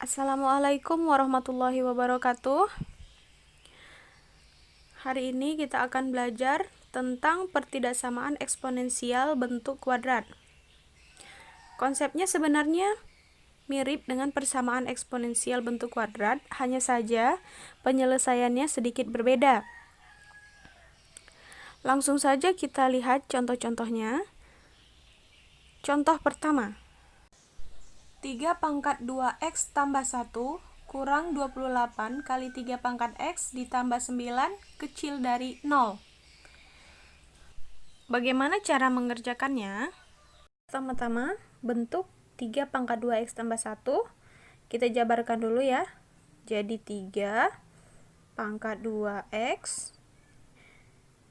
Assalamualaikum warahmatullahi wabarakatuh. Hari ini kita akan belajar tentang pertidaksamaan eksponensial bentuk kuadrat. Konsepnya sebenarnya mirip dengan persamaan eksponensial bentuk kuadrat, hanya saja penyelesaiannya sedikit berbeda. Langsung saja kita lihat contoh-contohnya. Contoh pertama, 3 pangkat 2x tambah 1 kurang 28 kali 3 pangkat x ditambah 9 kecil dari 0. Bagaimana cara mengerjakannya? Pertama-tama, bentuk 3 pangkat 2x tambah 1 kita jabarkan dulu ya. Jadi 3 pangkat 2x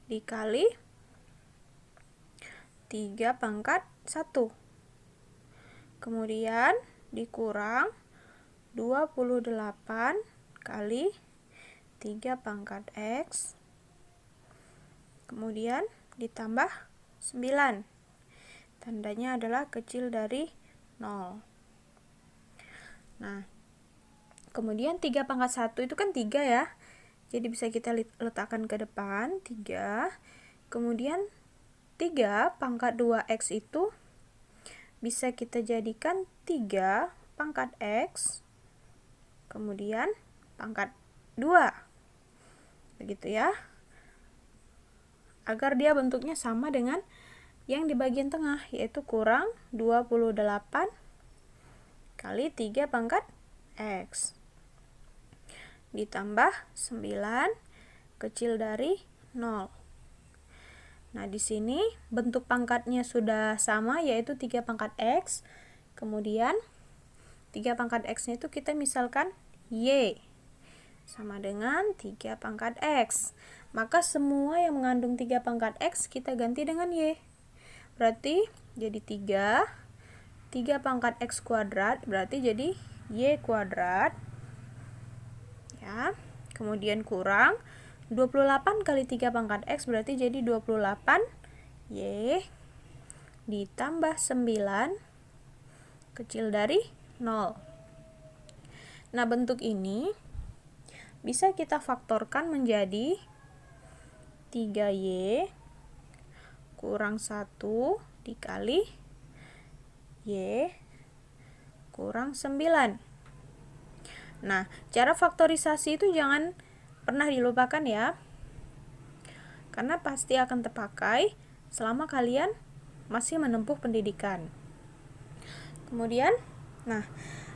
dikali 3 pangkat 1. Kemudian dikurang 28 kali 3 pangkat x. Kemudian ditambah 9. Tandanya adalah kecil dari 0. Nah, kemudian 3 pangkat 1 itu kan 3 ya. Jadi bisa kita letakkan ke depan 3. Kemudian 3 pangkat 2x itu bisa kita jadikan 3 pangkat x, kemudian pangkat 2. Begitu ya. Agar dia bentuknya sama dengan yang di bagian tengah, yaitu kurang 28 kali 3 pangkat x. Ditambah 9 kecil dari 0. Nah, di sini bentuk pangkatnya sudah sama, yaitu 3 pangkat x. Kemudian 3 pangkat x-nya itu kita misalkan y sama dengan 3 pangkat x. Maka semua yang mengandung 3 pangkat x kita ganti dengan y. Berarti jadi 3 pangkat x kuadrat berarti jadi y kuadrat. Ya. Kemudian kurang 28 kali 3 pangkat x berarti jadi 28 y ditambah 9 kecil dari 0. Nah, bentuk ini bisa kita faktorkan menjadi 3y kurang 1 dikali y kurang 9. Nah, cara faktorisasi itu jangan pernah dilupakan ya, karena pasti akan terpakai selama kalian masih menempuh pendidikan. Kemudian, nah,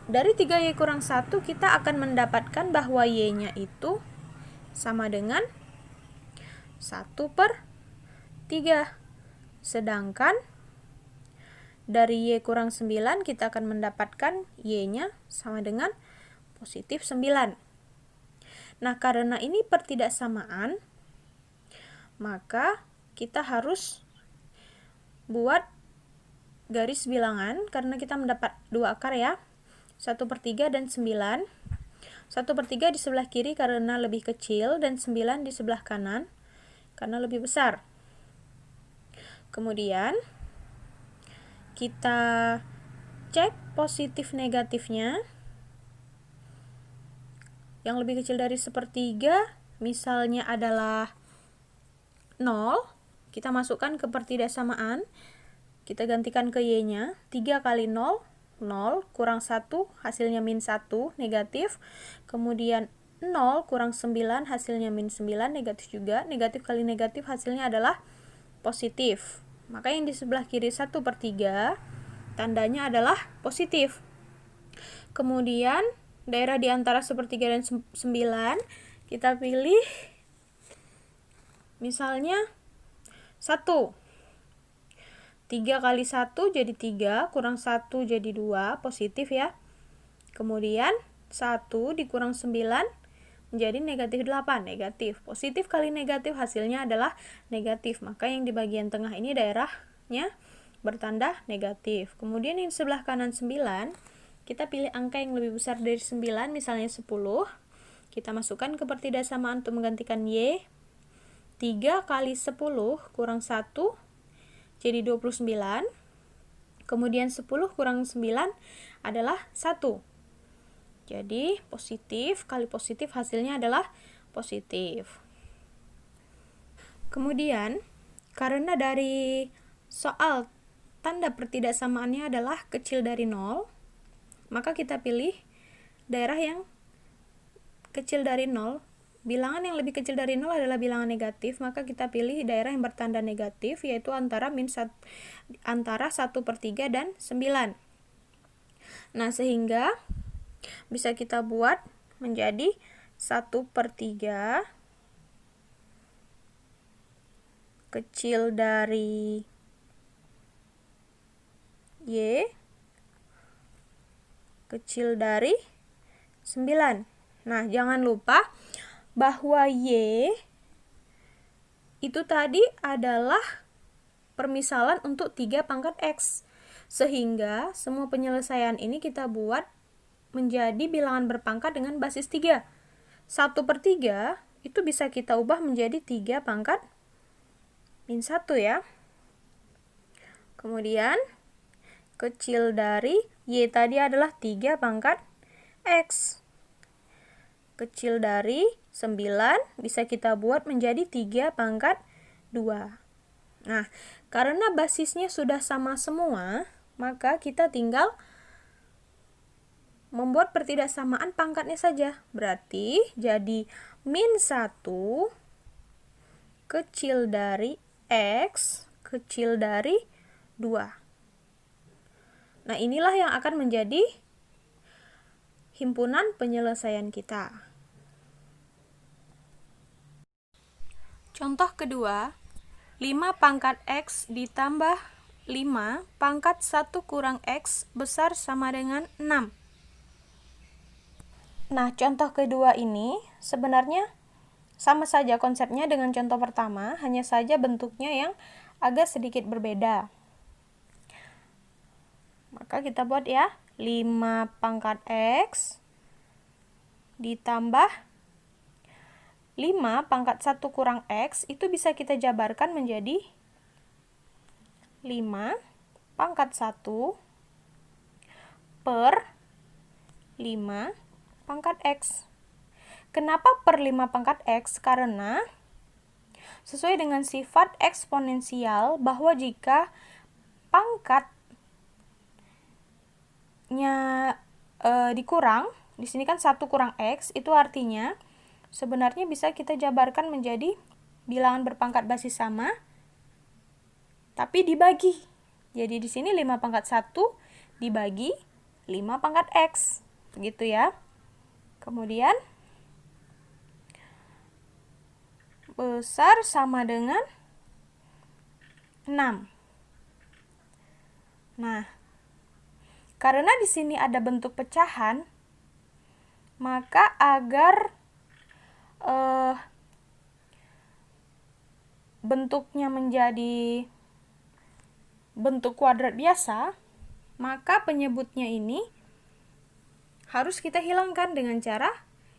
dari 3y kurang 1 kita akan mendapatkan bahwa y-nya itu sama dengan 1/3. Sedangkan dari y kurang 9 kita akan mendapatkan y-nya sama dengan positif 9. Nah, karena ini pertidaksamaan, maka kita harus buat garis bilangan karena kita mendapat dua akar ya, 1/3 dan 9. 1/3 di sebelah kiri karena lebih kecil dan 9 di sebelah kanan karena lebih besar. Kemudian kita cek positif negatifnya. Yang lebih kecil dari 1/3 misalnya adalah 0, kita masukkan ke pertidaksamaan, kita gantikan ke y-nya, 3 kali 0, 0 kurang 1 hasilnya min 1, negatif. Kemudian 0 kurang 9 hasilnya min 9, negatif juga. Negatif kali negatif hasilnya adalah positif. Maka yang di sebelah kiri 1/3 tandanya adalah positif. Kemudian daerah di antara 1/3 dan 9 kita pilih misalnya 1. 3 kali 1 jadi 3, kurang 1 jadi 2, positif ya. Kemudian 1 dikurang 9 menjadi negatif 8, negatif. Positif kali negatif hasilnya adalah negatif, maka yang di bagian tengah ini daerahnya bertanda negatif. Kemudian yang di sebelah kanan 9, kita pilih angka yang lebih besar dari 9, misalnya 10. Kita masukkan ke pertidaksamaan untuk menggantikan y. 3 kali 10 kurang 1 jadi 29. Kemudian 10 kurang 9 adalah 1. Jadi positif kali positif hasilnya adalah positif. Kemudian karena dari soal tanda pertidaksamaannya adalah kecil dari 0, maka kita pilih daerah yang kecil dari 0. Bilangan yang lebih kecil dari 0 adalah bilangan negatif, maka kita pilih daerah yang bertanda negatif, yaitu antara 1/3 dan 9. Nah, sehingga bisa kita buat menjadi 1/3 kecil dari Y kecil dari 9. Nah, jangan lupa bahwa Y itu tadi adalah permisalan untuk 3 pangkat X. Sehingga semua penyelesaian ini kita buat menjadi bilangan berpangkat dengan basis 3. 1/3 itu bisa kita ubah menjadi 3 pangkat min 1 ya. Kemudian kecil dari Y tadi adalah 3 pangkat X. Kecil dari 9 bisa kita buat menjadi 3 pangkat 2. Nah, karena basisnya sudah sama semua, maka kita tinggal membuat pertidaksamaan pangkatnya saja. Berarti jadi min 1 kecil dari X kecil dari 2. Nah, inilah yang akan menjadi himpunan penyelesaian kita. Contoh kedua, 5 pangkat X ditambah 5 pangkat 1 kurang X besar sama dengan 6. Nah, contoh kedua ini sebenarnya sama saja konsepnya dengan contoh pertama, hanya saja bentuknya yang agak sedikit berbeda. Maka kita buat ya, 5 pangkat X ditambah 5 pangkat 1 kurang X itu bisa kita jabarkan menjadi 5 pangkat 1 per 5 pangkat X. Kenapa per 5 pangkat X? Karena sesuai dengan sifat eksponensial bahwa jika pangkatnya dikurang, di sini kan 1 kurang X, itu artinya sebenarnya bisa kita jabarkan menjadi bilangan berpangkat basis sama, tapi dibagi. Jadi di sini 5 pangkat 1 dibagi 5 pangkat X. Begitu ya. Kemudian besar sama dengan 6. Nah, karena di sini ada bentuk pecahan, maka agar bentuknya menjadi bentuk kuadrat biasa, maka penyebutnya ini harus kita hilangkan dengan cara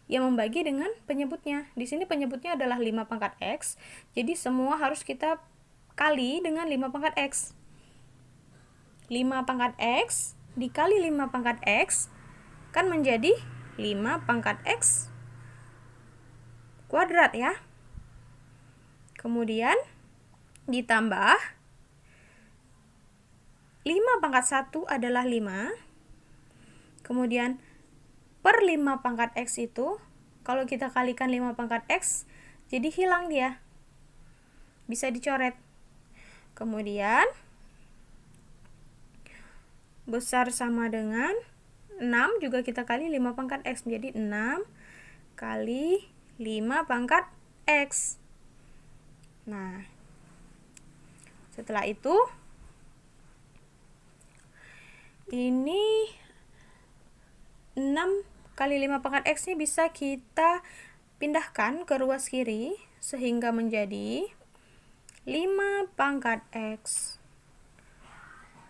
yang membagi dengan penyebutnya. Di sini penyebutnya adalah 5 pangkat X, jadi semua harus kita kali dengan 5 pangkat X. 5 pangkat X dikali 5 pangkat X kan menjadi 5 pangkat X kuadrat ya. Kemudian ditambah 5 pangkat 1 adalah 5. Kemudian per 5 pangkat X itu, kalau kita kalikan 5 pangkat X, jadi hilang dia. Bisa dicoret. Kemudian besar sama dengan 6 juga kita kali 5 pangkat X. Jadi 6 kali 5 pangkat X. Nah, setelah itu ini 6 kali 5 pangkat X ini bisa kita pindahkan ke ruas kiri sehingga menjadi 5 pangkat X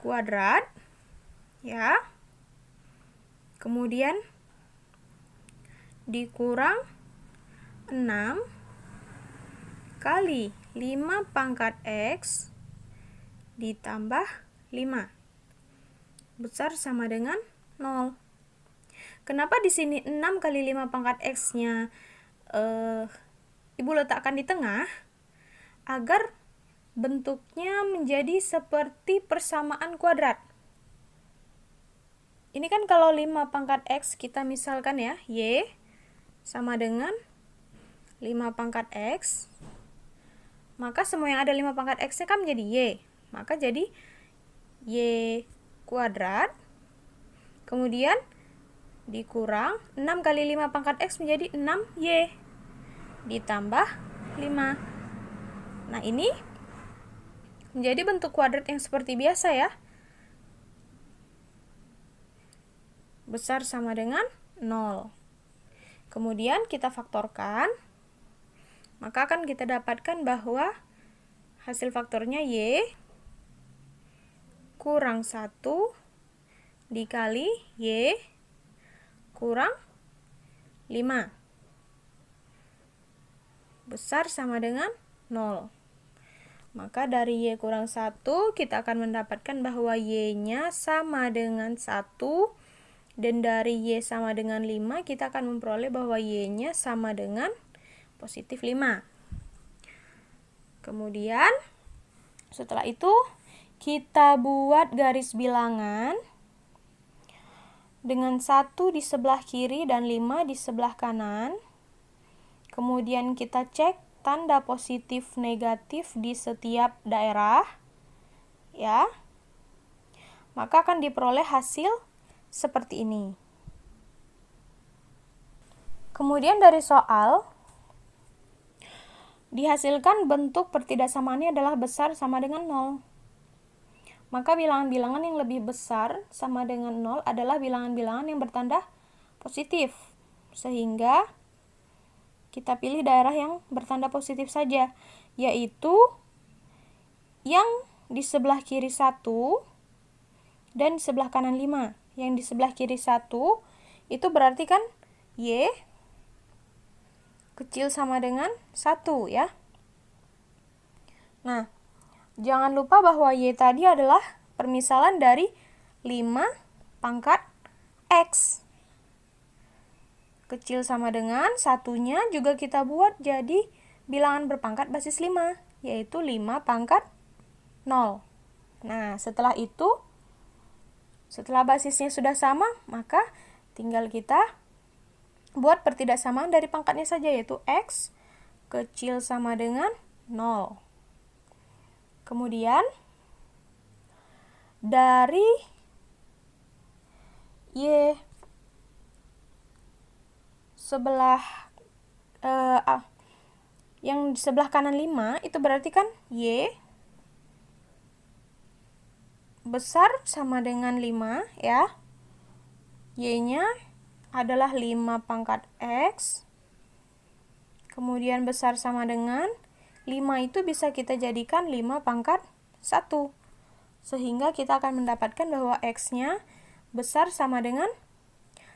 kuadrat ya. Kemudian dikurang 6 kali 5 pangkat X ditambah 5 besar sama dengan 0. Kenapa di sini 6 kali 5 pangkat X-nya Ibu letakkan di tengah? Agar bentuknya menjadi seperti persamaan kuadrat. Ini kan kalau 5 pangkat X kita misalkan ya, Y sama dengan 5 pangkat X, maka semua yang ada 5 pangkat X-nya kan menjadi Y. Maka jadi Y kuadrat, kemudian dikurang 6 kali 5 pangkat X menjadi 6Y, ditambah 5. Nah, ini menjadi bentuk kuadrat yang seperti biasa ya. Besar sama dengan 0. Kemudian kita faktorkan, maka akan kita dapatkan bahwa hasil faktornya Y kurang 1 dikali Y kurang 5. Besar sama dengan 0. Maka dari Y kurang 1 kita akan mendapatkan bahwa Y-nya sama dengan 1. Dan dari Y sama dengan 5, kita akan memperoleh bahwa Y-nya sama dengan positif 5. Kemudian, setelah itu, kita buat garis bilangan dengan 1 di sebelah kiri dan 5 di sebelah kanan. Kemudian kita cek tanda positif negatif di setiap daerah. Ya. Maka akan diperoleh hasil seperti ini. Kemudian dari soal dihasilkan bentuk pertidaksamaannya adalah besar sama dengan 0. Maka bilangan-bilangan yang lebih besar sama dengan 0 adalah bilangan-bilangan yang bertanda positif. Sehingga kita pilih daerah yang bertanda positif saja, yaitu yang di sebelah kiri 1 dan di sebelah kanan 5. Yang di sebelah kiri 1 itu berarti kan Y kecil sama dengan 1 ya. Nah, jangan lupa bahwa Y tadi adalah permisalan dari 5 pangkat X. Kecil sama dengan 1-nya juga kita buat jadi bilangan berpangkat basis 5, yaitu 5 pangkat 0. Nah, setelah itu, setelah basisnya sudah sama, maka tinggal kita buat pertidaksamaan dari pangkatnya saja, yaitu X kecil sama dengan 0. Kemudian, dari Y sebelah yang di sebelah kanan 5, itu berarti kan Y besar sama dengan 5 ya. Y-nya adalah 5 pangkat X. Kemudian besar sama dengan 5 itu bisa kita jadikan 5 pangkat 1. Sehingga kita akan mendapatkan bahwa X-nya besar sama dengan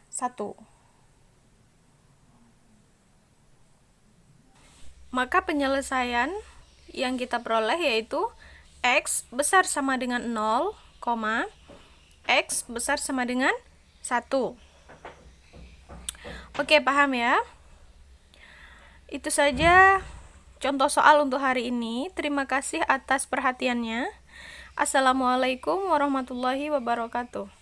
1. Maka penyelesaian yang kita peroleh yaitu X besar sama dengan 0, X besar sama dengan 1. Oke, paham ya? Itu saja contoh soal untuk hari ini. Terima kasih atas perhatiannya. Assalamualaikum warahmatullahi wabarakatuh.